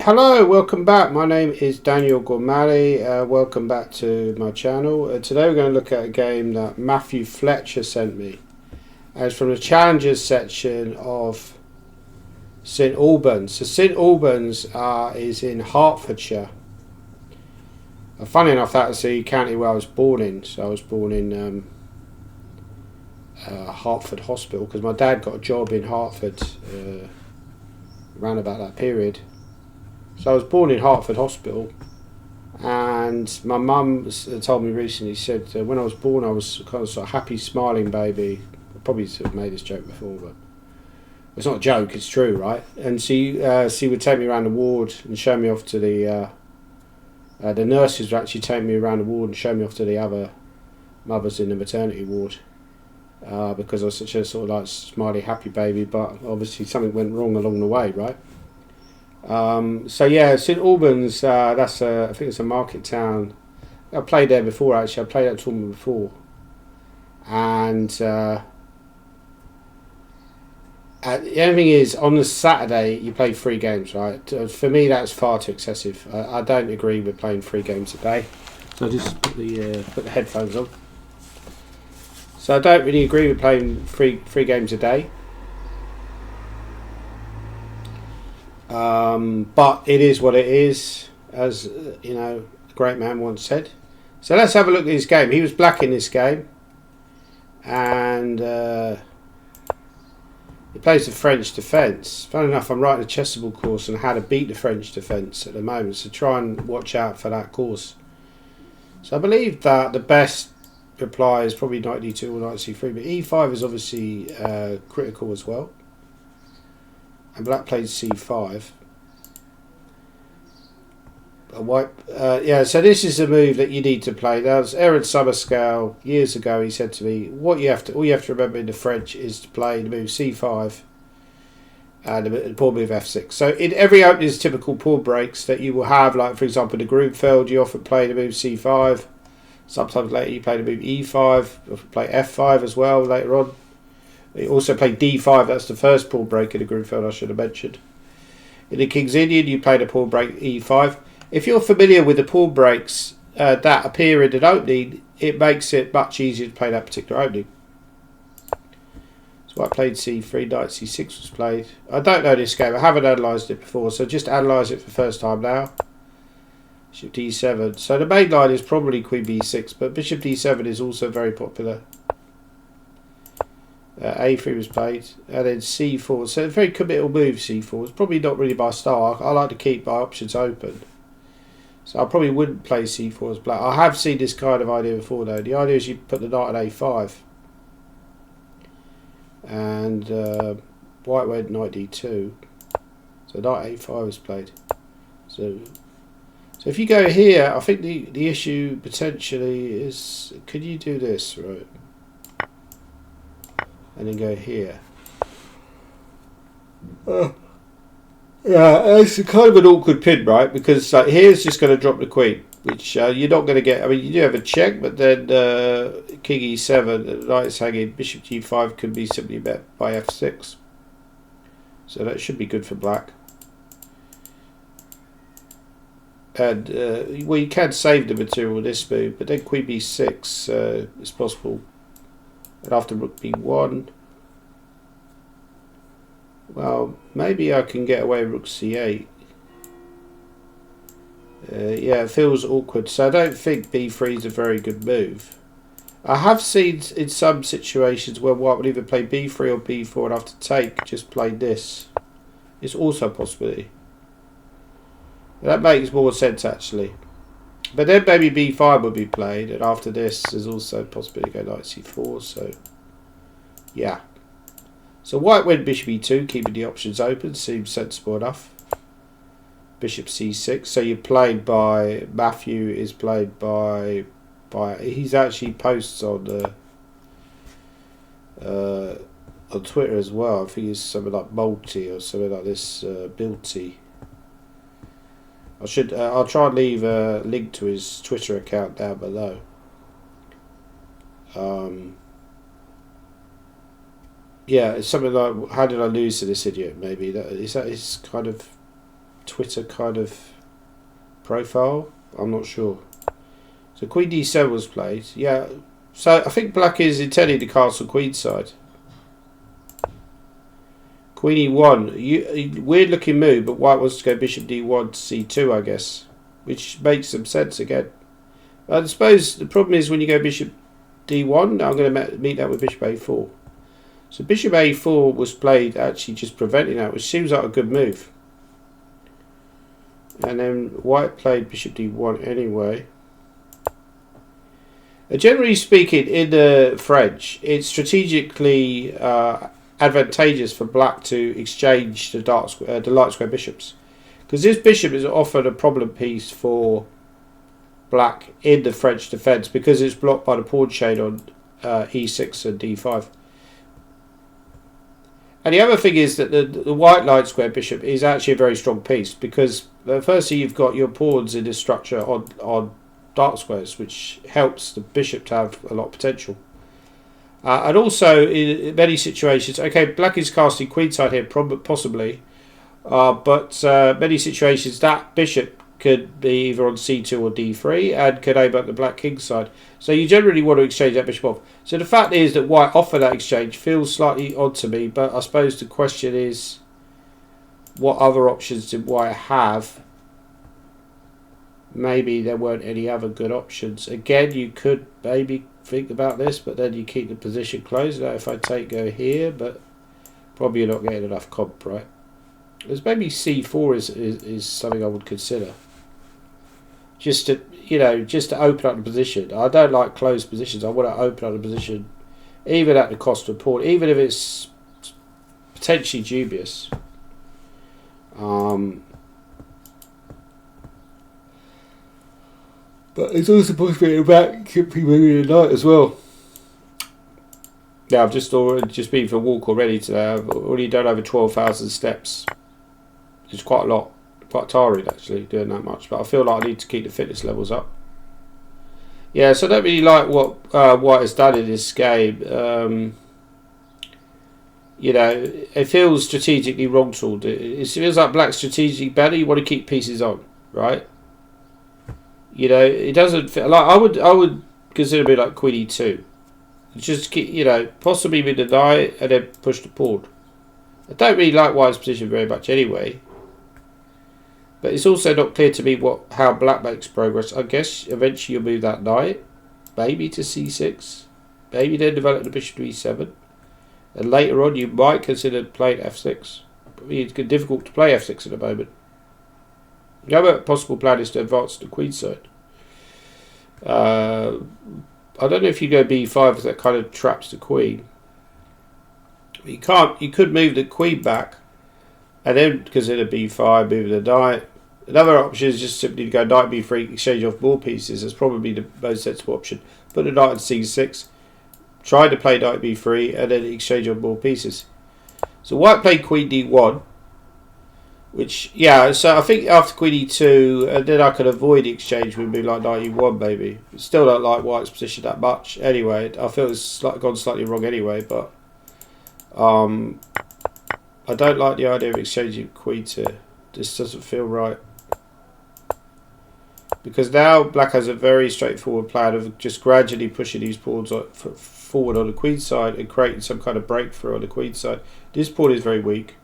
Hello, welcome back. My name is Daniel Gormali. Welcome back to my channel. Today we're going to look at a game that Matthew Fletcher sent me. It's from the Challengers section of St Albans. So St Albans is in Hertfordshire. Funny enough, that's the county where I was born in. So I was born in Hertford Hospital because my dad got a job in Hertford around about that period. So I was born in Hertford Hospital, and my mum told me recently, said when I was born I was kind of sort of happy, smiling baby. I probably sort of made this joke before, but it's not a joke, it's true, right? And she would take me around the ward and show me off to the nurses would actually take me around the ward and show me off to the other mothers in the maternity ward because I was such a sort of like smiley, happy baby, but obviously something went wrong along the way, right? So yeah, St Albans, I think it's a market town. I played there before actually. I played that tournament before, and the only thing is, on the Saturday you play 3 games, right? For me, that's far too excessive. I don't agree with playing 3 games a day. So I just put the headphones on. So I don't really agree with playing three games a day. But it is what it is, as you know, a great man once said. So let's have a look at his game. He was black in this game, and he plays the French defence. Funny enough, I'm writing a chessable course on how to beat the French defence at the moment, so try and watch out for that course. So I believe that the best reply is probably knight d2 or knight c3, but e5 is obviously critical as well. And black played c5. White, so this is the move that you need to play. That was Aaron Summerscale years ago. He said to me, all you have to remember in the French is to play the move c5 and the pawn move f6. So in every opening is typical pawn breaks that you will have, like for example the Grunfeld, you often play the move c5. Sometimes later you play the move e5, you often play f5 as well later on. You also play d5, that's the first pawn break in the Grunfeld I should have mentioned. In the King's Indian you play the pawn break e5. If you're familiar with the pawn breaks that appear in an opening, it makes it much easier to play that particular opening. So I played c3, knight c6 was played. I don't know this game, I haven't analysed it before, so just analyse it for the first time now. Bishop d7. So the main line is probably queen b6, but bishop d7 is also very popular. A3 was played, and then c4. So a very committal move, c4. It's probably not really my style. I like to keep my options open. So I probably wouldn't play c4 as black. I have seen this kind of idea before though. The idea is you put the knight on a5. And white went knight d2. So knight a5 was played. So if you go here, I think the issue potentially is, could you do this, right? And then go here. Yeah, it's kind of an awkward pin, right? Because here's just going to drop the queen, which you're not going to get. I mean, you do have a check, but then king e7, knight's hanging, bishop g5 could be simply met by f6. So that should be good for black. And well, you can save the material with this move, but then queen b6 is possible. And after rook b1, well, maybe I can get away with rook c8. Yeah, it feels awkward. So I don't think b3 is a very good move. I have seen in some situations where white would either play b3 or b4 and after take, just play this. It's also a possibility. That makes more sense actually. But then maybe b5 would be played, and after this there's also a possibility to go knight c4, so yeah. So white went bishop e2, keeping the options open, seems sensible enough. Bishop c6, so you're played by, Matthew is played by he's actually posts on Twitter as well. I think it's something like Multi or something like this, Bilty. I'll try and leave a link to his Twitter account down below. Yeah, it's something like, how did I lose to this idiot? Maybe that is kind of Twitter kind of profile. I'm not sure. So queen d7 was played. Yeah. So I think black is intending to castle queenside. Queen e1. Weird looking move, but white wants to go bishop d1 to c2, I guess. Which makes some sense again. I suppose the problem is when you go bishop d1, I'm going to meet that with bishop a4. So bishop a4 was played actually just preventing that, which seems like a good move. And then white played bishop d1 anyway. Generally speaking, in the French, it's strategically advantageous for black to exchange the light square bishops, because this bishop is often a problem piece for black in the French defence because it's blocked by the pawn chain on e6 and d5. And the other thing is that the white light square bishop is actually a very strong piece, because firstly you've got your pawns in this structure on dark squares, which helps the bishop to have a lot of potential. And also in many situations, okay, black is casting queenside here possibly, but many situations that bishop could be either on c2 or d3 and could aim at the black king side. So you generally want to exchange that bishop off. So the fact is that white offer that exchange feels slightly odd to me, but I suppose the question is, what other options did white have? Maybe there weren't any other good options. Again, you could maybe think about this, but then you keep the position closed. Now if I go here, but probably you're not getting enough comp, right? There's maybe c4 is something I would consider. Just to, just to open up the position. I don't like closed positions. I want to open up the position, even at the cost of a pawn, even if it's potentially dubious. But it's also possible back could be moving the knight as well. Yeah, I've just been for a walk already today. I've already done over 12,000 steps. It's quite a lot. Quite tiring actually doing that much, but I feel like I need to keep the fitness levels up. Yeah, so I don't really like what White has done in this game. It feels strategically wrong-tooled. It feels like black's strategically better. You want to keep pieces on, right? It doesn't feel like I would consider it like queen e2. Just keep, possibly with the knight and then push the pawn. I don't really like White's position very much anyway. But it's also not clear to me how black makes progress. I guess eventually you'll move that knight, maybe to c6, maybe then develop the bishop to e7, and later on you might consider playing f6. I mean, it's difficult to play f6 at the moment. The other possible plan is to advance to the queen side. I don't know if you go b5 because that kind of traps the queen. You can't. You could move the queen back, and then consider b5, moving the knight. Another option is just simply to go knight b3, exchange off more pieces. That's probably the most sensible option. Put the knight on c6, try to play knight b3, and then exchange off more pieces. So white played queen d1, which, yeah, so I think after queen e2, and then I could avoid the exchange with me like knight e1 maybe. Still don't like white's position that much. Anyway, I feel it's gone slightly wrong anyway, but I don't like the idea of exchanging queens here. This doesn't feel right. Because now black has a very straightforward plan of just gradually pushing these pawns forward on the queen side and creating some kind of breakthrough on the queen side. This pawn is very weak.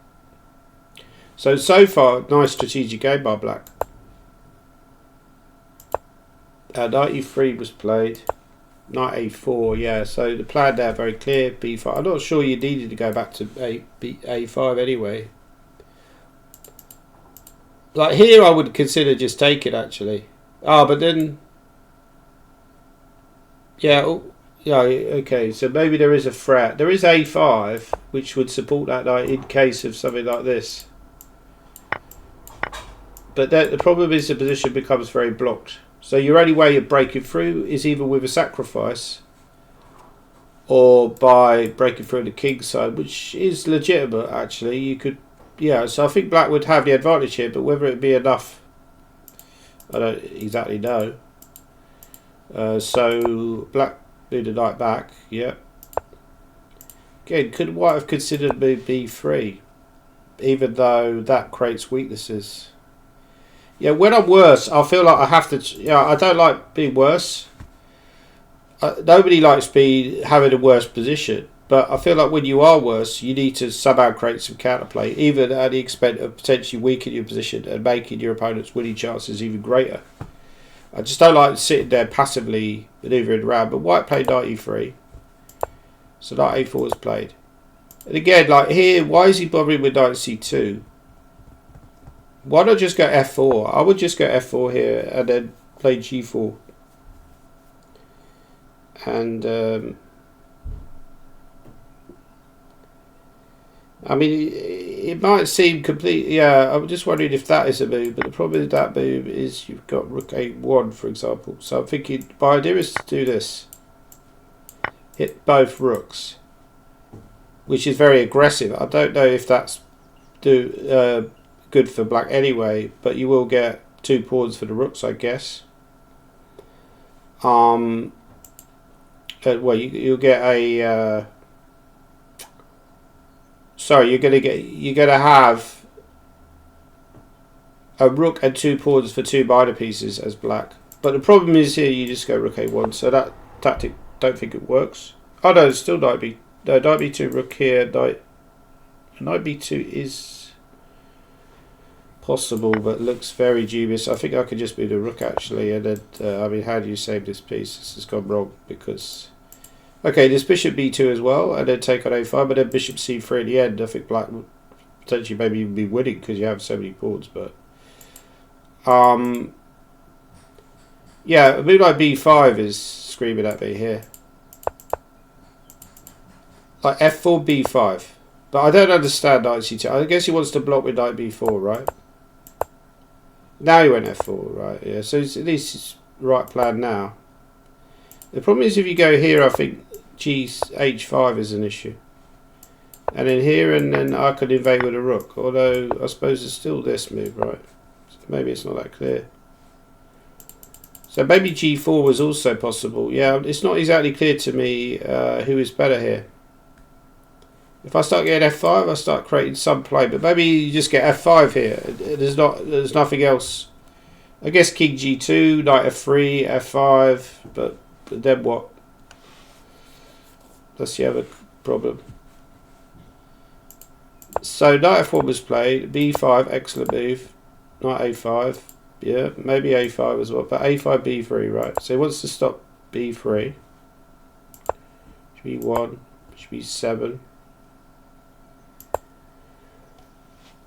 So far, nice strategic game by black. Knight e3 was played. Knight a4, yeah. So the plan there very clear. b5. I'm not sure you needed to go back to a5 anyway. Like here, I would consider just taking actually. But then, yeah, okay. So maybe there is a threat. There is a5, which would support that knight in case of something like this. But the problem is the position becomes very blocked. So your only way of breaking through is either with a sacrifice or by breaking through the king side, which is legitimate actually. You could, yeah. So I think black would have the advantage here, but whether it would be enough, I don't exactly know. So black moved the knight back, yeah. Again, could white have considered move b3, even though that creates weaknesses? Yeah, when I'm worse, I feel like I have to. Yeah, I don't like being worse. Nobody likes having a worse position. But I feel like when you are worse, you need to somehow create some counterplay, even at the expense of potentially weakening your position and making your opponent's winning chances even greater. I just don't like sitting there passively manoeuvring around. But white played knight e3. So knight a4 was played. And again, like here, why is he bothering with knight c2? Why not just go f4? I would just go f4 here and then play g4. And I mean, it might seem complete. Yeah, I'm just wondering if that is a move. But the problem with that move is you've got rook a1, for example. So I'm thinking my idea is to do this. Hit both rooks, which is very aggressive. I don't know if that's good for black anyway, but you will get 2 pawns for the rooks, I guess. Well, you'll get a. Sorry, you're gonna have a rook and 2 pawns for 2 minor pieces as black. But the problem is here you just go rook a1, so that tactic don't think it works. Oh no, it's still knight b. No, knight b2, rook here, knight b2 is possible, but looks very dubious. I think I could just move the rook actually, and then I mean, how do you save this piece? This has gone wrong because. Okay, there's bishop b2 as well, and then take on a5, but then bishop c3 at the end. I think black would potentially maybe even be winning because you have so many pawns, but yeah, a move like b5 is screaming at me here. Like f4, b5. But I don't understand knight c2. I guess he wants to block with knight b4, right? Now he went f4, right? Yeah, so at least it's the right plan now. The problem is if you go here, I think h5 is an issue. And then here, and then I could invade with a rook. Although, I suppose it's still this move, right? So maybe it's not that clear. So maybe g4 was also possible. Yeah, it's not exactly clear to me who is better here. If I start getting f5, I start creating some play. But maybe you just get f5 here. There's nothing else. I guess king g2, knight f3, f5, but then what? That's the other problem. So knight f1 was played, b5, excellent move, knight a5, yeah, maybe a5 as well, but a5, b3, right? So he wants to stop b3, b1, b7.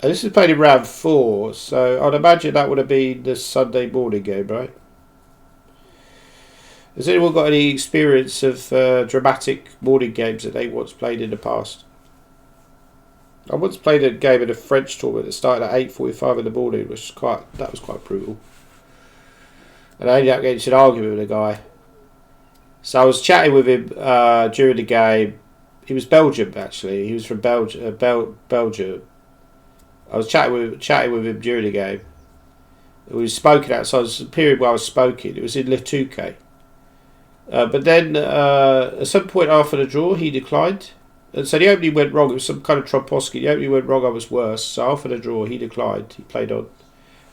And this is played in round 4, so I'd imagine that would have been the Sunday morning game, right? Has anyone got any experience of dramatic morning games that they once played in the past? I once played a game in a French tournament that started at 8:45 in the morning, which was quite brutal. And I ended up getting into an argument with a guy. So I was chatting with him during the game. He was Belgium, actually. He was from Belgium. I was chatting with him during the game. We were spoken outside. It was the period where I was spoken. It was in Le Touquet. But then at some point after the draw, he declined. And so the opening went wrong. It was some kind of Tromposky. The opening went wrong. I was worse. So after the draw, he declined. He played on.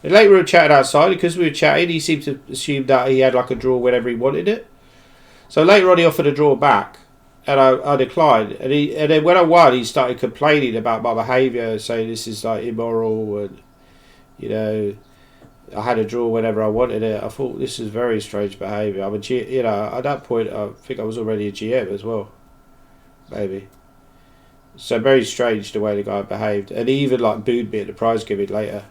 And later we were chatting outside. Because we were chatting, he seemed to assume that he had like a draw whenever he wanted it. So later on, he offered a draw back. And I declined. And then when I won, he started complaining about my behaviour, saying this is like immoral. And, you know, I had a draw whenever I wanted it. I thought this is very strange behaviour. I'm you know, at that point, I think I was already a GM as well. Maybe. So very strange the way the guy behaved, and he even like booed me at the prize giving later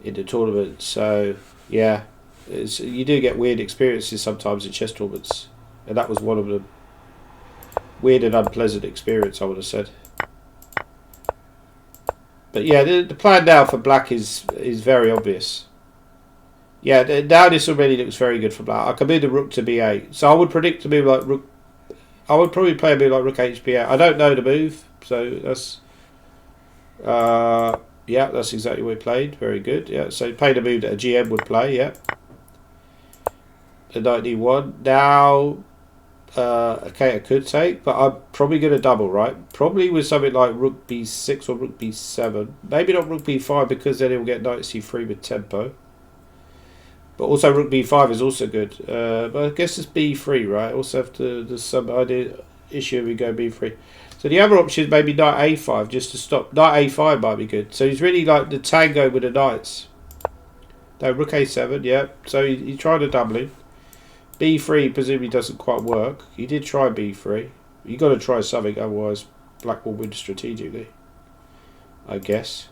in the tournament. So yeah, you do get weird experiences sometimes in chess tournaments, and that was one of them. Weird and unpleasant experience, I would have said. But yeah, the plan now for black is very obvious. Yeah, now this already looks very good for black. I can move the rook to b8, so I would predict to move like rook. I would probably play a move like rook hb8. I don't know the move, so that's yeah, that's exactly what he played. Very good. Yeah, so he played a move that a GM would play. Yeah, the knight d1. Now Okay, I could take, but I'm probably going to double, right? Probably with something like rook b6 or rook b7. Maybe not rook b5 because then he'll get knight c3 with tempo. But also rook b5 is also good. But I guess it's b3, right? Also have to, there's some issue if we go b3. So the other option is maybe knight a5 just to stop. Knight a5 might be good. So he's really like the tango with the knights. No, rook a7, yeah. So he tried a doubling. b3 presumably doesn't quite work. He did try b3. You got to try something, otherwise black will win strategically, I guess.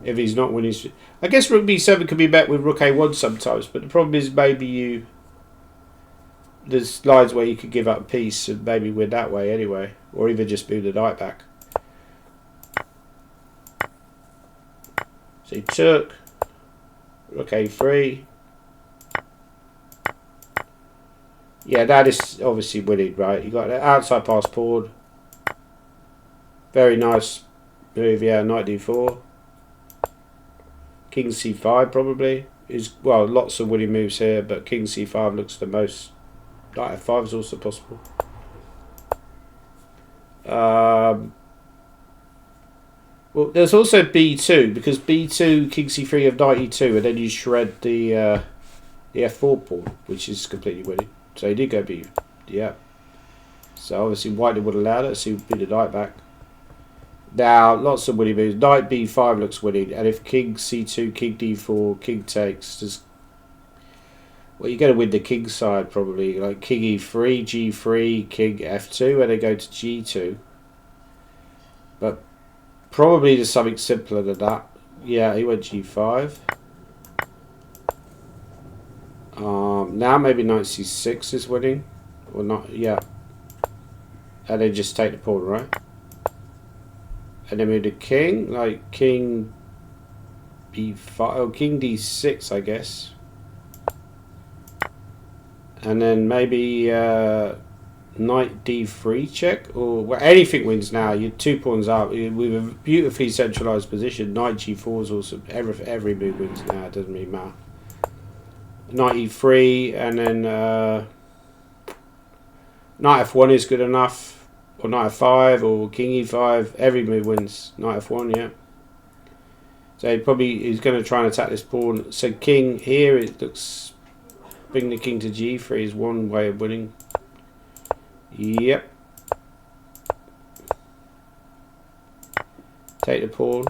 If he's not winning, I guess rook b7 can be met with rook a1 sometimes, but the problem is maybe there's lines where you could give up a piece and maybe win that way anyway, or even just move the knight back. So he took rook a3. Yeah, that is obviously winning, right? You got an outside pass pawn. Very nice move, yeah. Knight d4. King c5 probably is, well, lots of winning moves here, but king c5 looks the most. Knight f5 is also possible. Well, there's also b2 because b2 king c3 of knight e2, and then you shred the f4 pawn, which is completely winning. So he did go b, yeah. So obviously white would allow it. So he would beat the knight back. Now, lots of winning moves. Knight b5 looks winning. And if king c2, king d4, king takes, just, well, you're going to win the king side probably. Like king e3, g3, king f2, and then go to g2. But probably there's something simpler than that. Yeah, he went g5. Now maybe knight c6 is winning. Or not, yeah. And then just take the pawn, right? And then move the king, like king b5, oh, king d6, I guess. And then maybe knight d3 check, or well, anything wins now. You're 2 pawns up with a beautifully centralized position. Knight g4 is also, every move wins now, it doesn't really matter. Knight e3, and then knight f1 is good enough. Or knight f5 or king e5, every move wins. Knight f1, yeah. So he's going to try and attack this pawn. So king here, it looks, bring the king to g3 is one way of winning. Yep. Take the pawn.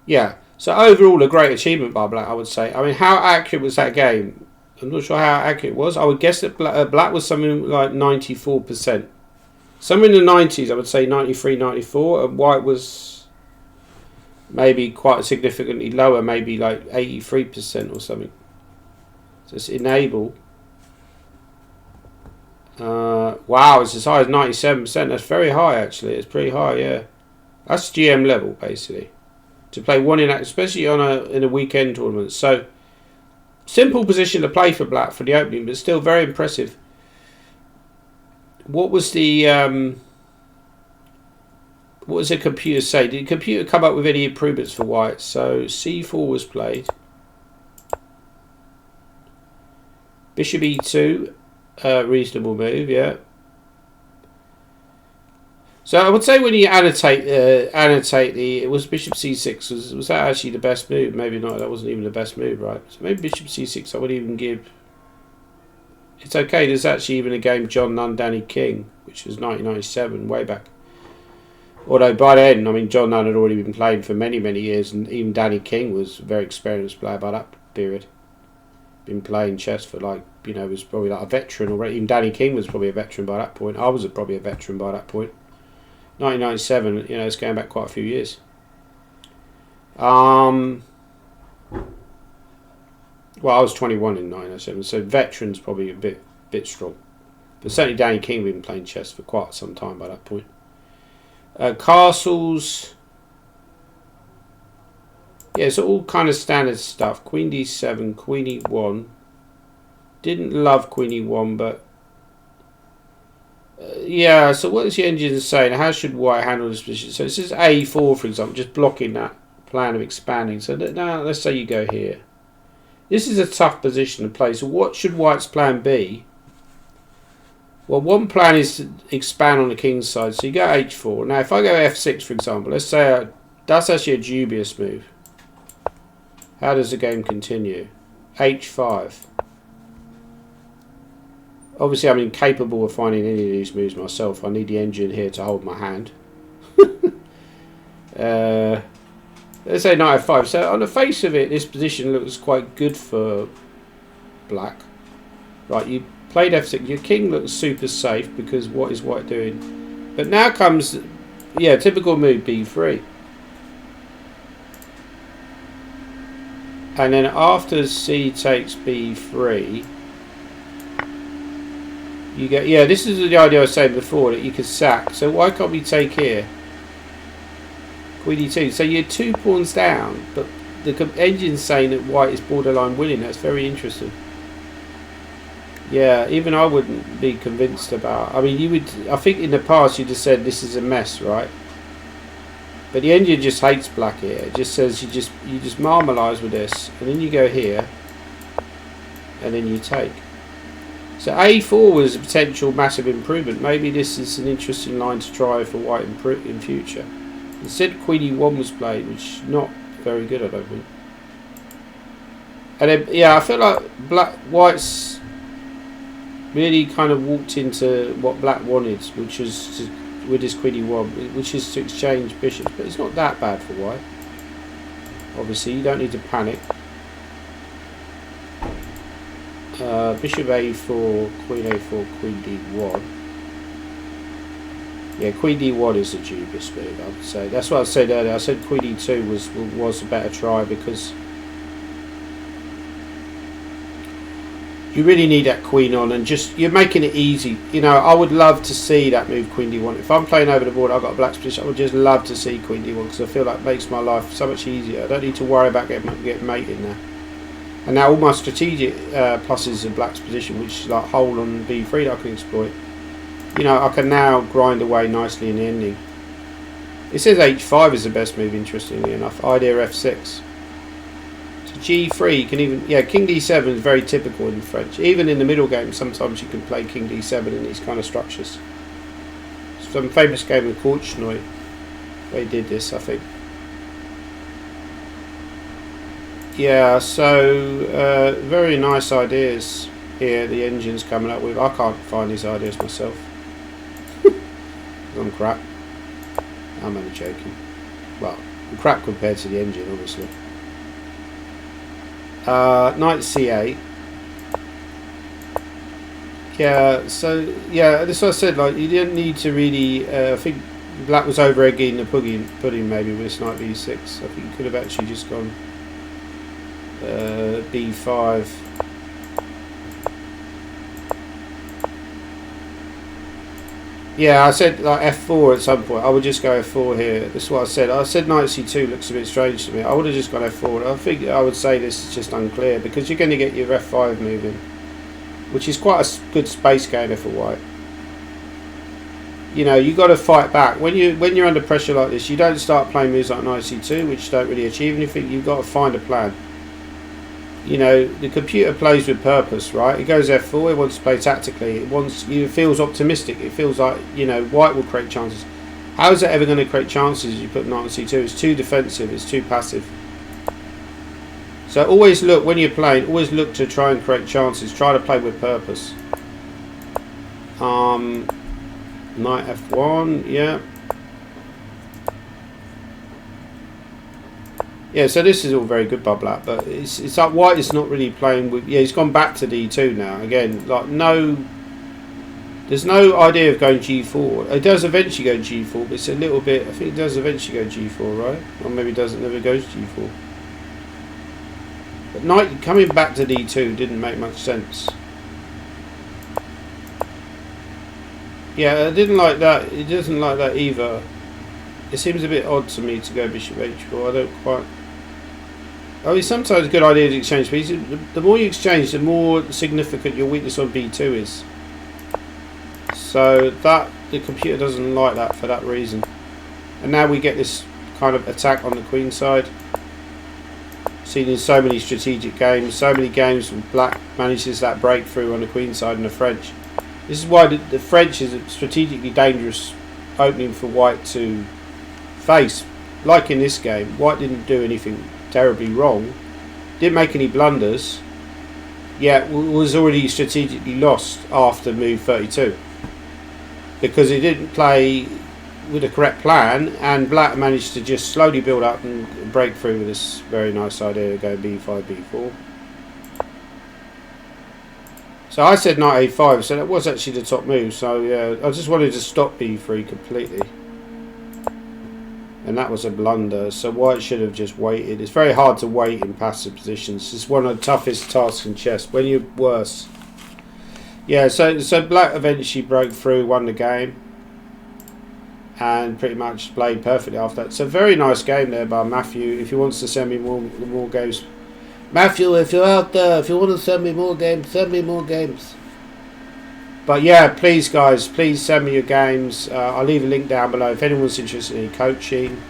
Yeah. So overall, a great achievement by black, I would say. I mean, how accurate was that game? I'm not sure how accurate it was. I would guess that black was something like 94%. Somewhere in the 90s, I would say 93, 94. And white was maybe quite significantly lower, maybe like 83% or something. So it's enable. Wow, it's as high as 97%. That's very high, actually. It's pretty high, yeah. That's GM level, basically. To play one in, especially on in a weekend tournament. So simple position to play for black for the opening, but still very impressive. What was the computer say? Did the computer come up with any improvements for white? So c4 was played. Bishop e2, reasonable move, yeah. So I would say when you annotate it was bishop c6. Was that actually the best move? Maybe not. That wasn't even the best move, right? So maybe bishop c6. I would even give. It's okay. There's actually even a game John Nunn, Danny King, which was 1997, way back. Although by then, I mean, John Nunn had already been playing for many, many years, and even Danny King was a very experienced player by that period. Been playing chess for like, you know, was probably like a veteran already. Even Danny King was probably a veteran by that point. I was probably a veteran by that point. 1997, you know, it's going back quite a few years. Well, I was 21 in 1997, so veterans probably a bit strong. But certainly Danny King had been playing chess for quite some time by that point. Castles. Yeah, it's all kind of standard stuff. Queen d7, queen e1. Didn't love queen e1, but yeah, so what is the engine saying? How should white handle this position? So it says a4, for example, just blocking that plan of expanding. So now let's say you go here. This is a tough position to play. So what should white's plan be? Well, one plan is to expand on the king's side. So you go h4. Now, if I go f6, for example, let's say that's actually a dubious move. How does the game continue? h5. Obviously, I'm incapable of finding any of these moves myself. I need the engine here to hold my hand. Let's say knight f5. So on the face of it, this position looks quite good for black. Right, you played f6. Your king looks super safe because what is white doing? But now comes, yeah, typical move b3. And then after c takes b3, you get, yeah, this is the idea I was saying before, that you could sack. So why can't we take here? Queen e2. So you're 2 pawns down, but the engine's saying that white is borderline winning. That's very interesting. Yeah, even I wouldn't be convinced about. I mean, you would. I think in the past you'd have said this is a mess, right? But the engine just hates black here. It just says you just marmalise with this, and then you go here, and then you take. So a4 was a potential massive improvement. Maybe this is an interesting line to try for white in future. Instead, queen e1 was played, which is not very good, I don't think. And then, yeah, I feel like white's really kind of walked into what black wanted, which was to, with his queen e1, which is to exchange bishops. But it's not that bad for white. Obviously, you don't need to panic. Bishop a4, queen a4, queen d1. Yeah, queen d1 is a dubious move, I would say. That's what I said earlier. I said queen d2 was a better try because you really need that queen on, and just you're making it easy. You know, I would love to see that move queen d1. If I'm playing over the board, I've got a black position, I would just love to see queen d1 because I feel like it makes my life so much easier. I don't need to worry about getting mate in there. And now all my strategic pluses of black's position, which is like hold on b3 that I can exploit. You know, I can now grind away nicely in the ending. It says h5 is the best move, interestingly enough. Idea f6. So g3, you can even, yeah, king d7 is very typical in French. Even in the middle game, sometimes you can play king d7 in these kind of structures. Some famous game of Korchnoi, they did this, I think. Yeah, so very nice ideas here the engine's coming up with. I can't find these ideas myself. I'm crap. I'm only joking. Well, I'm crap compared to the engine, obviously. Knight c8. Yeah, so yeah, this is what I said. Like, you didn't need to really. I think black was over egging the pudding maybe with this knight b6. I think you could have actually just gone b5. Yeah, I said like f4 at some point. I would just go f4 here. This is what I said. I said knight c2 looks a bit strange to me. I would have just gone f4. I think I would say this is just unclear because you're going to get your f5 moving, which is quite a good space gainer for white. You know, you got to fight back when you're under pressure like this. You don't start playing moves like knight c2, which don't really achieve anything. You've got to find a plan. You know, the computer plays with purpose, right? It goes f4, it wants to play tactically, it feels optimistic, it feels like, you know, white will create chances. How is it ever going to create chances if you put knight on c2? It's too defensive, it's too passive. So always look, when you're playing, always look to try and create chances, try to play with purpose. Knight f1, yeah. Yeah, so this is all very good by black, but it's like white is not really playing with. Yeah, he's gone back to d2 now again. Like there's no idea of going g4. It does eventually go g4, but it's a little bit. I think it does eventually go g4, right? Or maybe it doesn't. Never goes g4. But knight coming back to d2 didn't make much sense. Yeah, I didn't like that. It doesn't like that either. It seems a bit odd to me to go bishop h4. I don't quite. I mean, sometimes a good idea to exchange pieces. The more you exchange, the more significant your weakness on b2 is. So that the computer doesn't like that for that reason. And now we get this kind of attack on the queen side. Seen in so many strategic games, so many games when black manages that breakthrough on the queen side and the French. This is why the French is a strategically dangerous opening for white to face. Like in this game, white didn't do anything terribly wrong, didn't make any blunders, yet was already strategically lost after move 32 because he didn't play with the correct plan, and black managed to just slowly build up and break through with this very nice idea of going b5, b4. So I said knight a5, so that was actually the top move. So yeah, I just wanted to stop b3 completely, and that was a blunder. So white should have just waited. It's very hard to wait in passive positions. It's one of the toughest tasks in chess. When you're worse, yeah. So black eventually broke through, won the game, and pretty much played perfectly after that. So very nice game there by Matthew. If he wants to send me more games, Matthew, if you're out there, if you want to send me more games, send me more games. But yeah, please guys, please send me your games. I'll leave a link down below. If anyone's interested in coaching,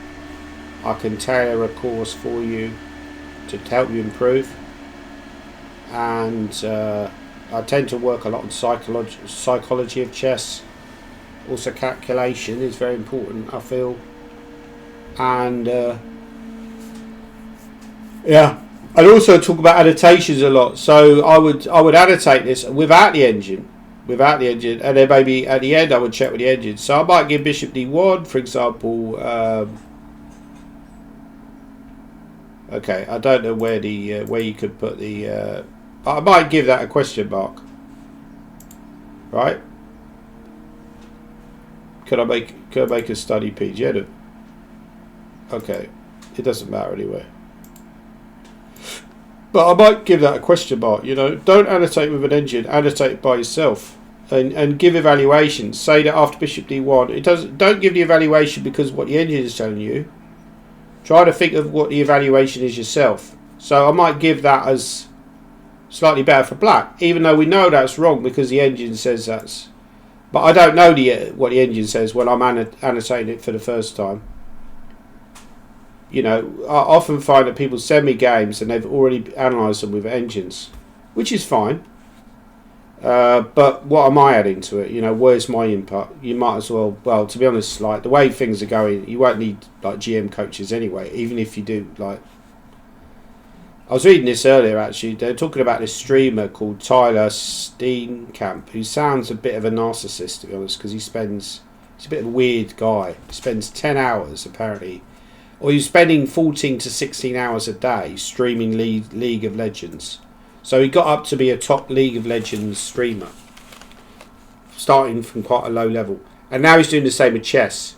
I can tailor a course for you to help you improve. And I tend to work a lot on psychology of chess. Also calculation is very important, I feel. And yeah, I'd also talk about annotations a lot. So I would annotate this without the engine, and then maybe at the end I would check with the engine. So I might give bishop d1, for example. Okay, I don't know where the where you could put the. I might give that a question mark, right? Could I make a study page? Yeah, no. Okay, it doesn't matter anyway. But I might give that a question mark. You know, don't annotate with an engine. Annotate it by yourself, and give evaluations. Say that after bishop d1, it doesn't. Don't give the evaluation because what the engine is telling you. Try to think of what the evaluation is yourself. So I might give that as slightly better for black, even though we know that's wrong because the engine says that's. But I don't know what the engine says when I'm annotating it for the first time. You know, I often find that people send me games and they've already analysed them with engines, which is fine. But what am I adding to it? You know, where's my input? You might as well, to be honest, like the way things are going, you won't need like GM coaches anyway, even if you do like. I was reading this earlier actually. They're talking about this streamer called Tyler Steenkamp, who sounds a bit of a narcissist to be honest, because he's a bit of a weird guy. He spends 10 hours apparently, or he's spending 14 to 16 hours a day streaming League of Legends. So he got up to be a top League of Legends streamer, starting from quite a low level, and now he's doing the same with chess.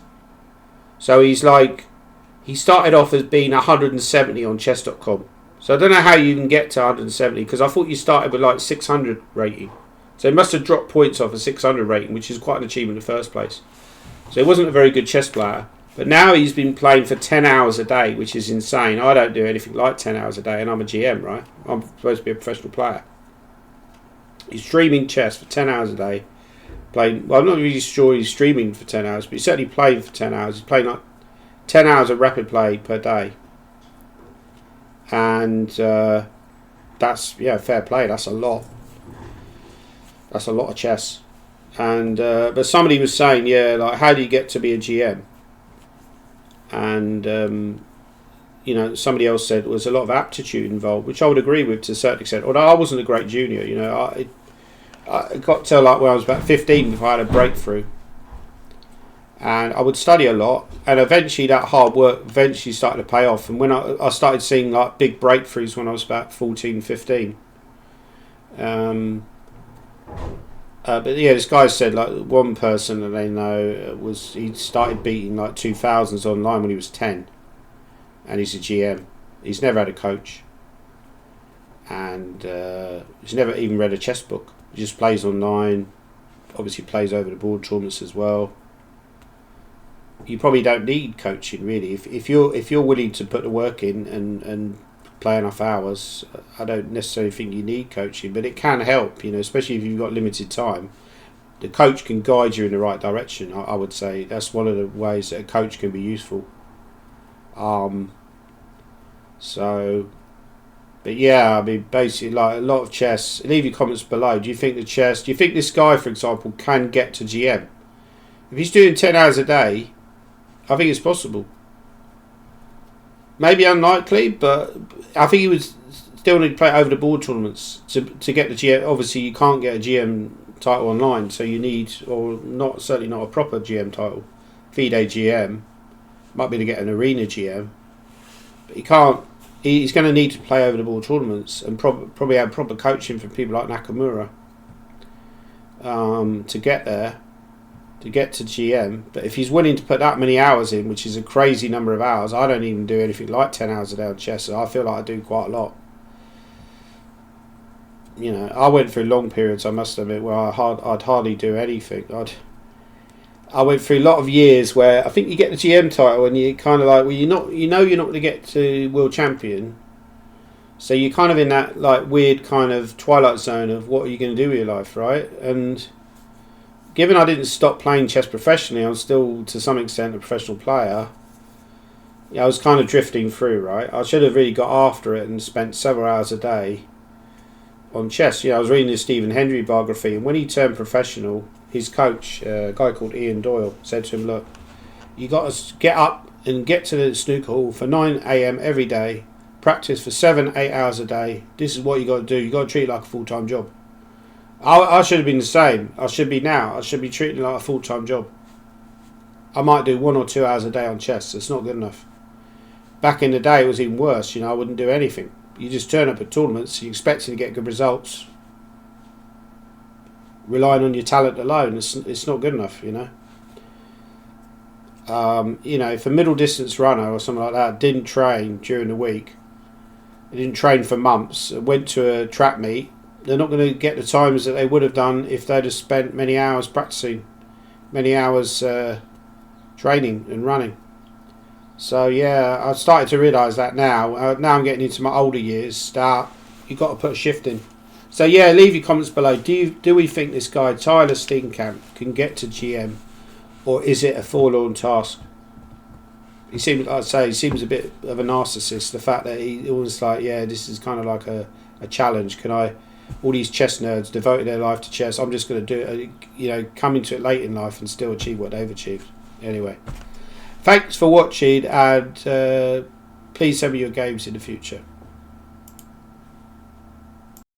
So he started off as being 170 on chess.com. So I don't know how you can get to 170, because I thought you started with like 600 rating. So he must have dropped points off a 600 rating, which is quite an achievement in the first place. So he wasn't a very good chess player. But now he's been playing for 10 hours a day, which is insane. I don't do anything like 10 hours a day, and I'm a GM, right? I'm supposed to be a professional player. He's streaming chess for 10 hours a day. Playing. Well, I'm not really sure he's streaming for 10 hours, but he's certainly playing for 10 hours. He's playing like 10 hours of rapid play per day. And that's, yeah, fair play. That's a lot. That's a lot of chess. And but somebody was saying, yeah, like, how do you get to be a GM? And you know, somebody else said there was a lot of aptitude involved, which I would agree with to a certain extent. Although I wasn't a great junior, you know, I got to like when I was about 15 before I had a breakthrough, and I would study a lot, and eventually that hard work eventually started to pay off. And when I started seeing like big breakthroughs when I was about 14, 15. But yeah, this guy said like one person that they know he started beating like 2000s online when he was 10, and he's a GM. He's never had a coach, and he's never even read a chess book. He just plays online. Obviously, plays over the board tournaments as well. You probably don't need coaching really if you're willing to put the work in and play enough hours. I don't necessarily think you need coaching, but it can help, you know, especially if you've got limited time. The coach can guide you in the right direction. I would say that's one of the ways that a coach can be useful. So But yeah, I mean, basically, like a lot of chess. Leave your comments below. Do you think this guy, for example, can get to GM? If he's doing 10 hours a day, I think it's possible. Maybe unlikely, but I think he would still need to play over the board tournaments to get the GM. Obviously, you can't get a GM title online, so you need, or not, certainly not a proper GM title. FIDE GM might be to get an arena GM, but he can't. He's going to need to play over the board tournaments and probably have proper coaching from people like Nakamura to get there, to get to GM. But if he's willing to put that many hours in, which is a crazy number of hours, I don't even do anything like 10 hours a day on chess. So I feel like I do quite a lot. You know, I went through long periods, I must admit, where I'd hardly do anything. I went through a lot of years where I think you get the GM title and you're kind of like, well, you're not going to get to world champion, so you're kind of in that like weird kind of twilight zone of what are you going to do with your life, right? And given I didn't stop playing chess professionally, I was still to some extent a professional player. Yeah, I was kind of drifting through, right? I should have really got after it and spent several hours a day on chess. You know, I was reading the Stephen Hendry biography, and when he turned professional, his coach, a guy called Ian Doyle, said to him, look, you got to get up and get to the snooker hall for 9 a.m. every day, practice for 7-8 hours a day. This is what you got to do. You got to treat it like a full-time job. I should have been the same. I should be now. I should be treating it like a full-time job. I might do 1 or 2 hours a day on chess. It's not good enough. Back in the day, it was even worse. You know, I wouldn't do anything. You just turn up at tournaments, you're expecting to get good results, relying on your talent alone. It's not good enough, you know. You know, if a middle distance runner or something like that didn't train during the week, they didn't train for months, went to a track meet, they're not going to get the times that they would have done if they'd have spent many hours practicing, many hours training and running. So yeah, I've started to realise that now. Now I'm getting into my older years. You've got to put a shift in. So yeah, leave your comments below. Do we think this guy Tyler Steenkamp can get to GM, or is it a forlorn task? He seems, like I say, he seems a bit of a narcissist. The fact that he always like, yeah, this is kind of like a challenge. Can I? All these chess nerds devoted their life to chess. I'm just going to do it. You know, come into it late in life and still achieve what they've achieved. Anyway. Thanks for watching, and please send me your games in the future.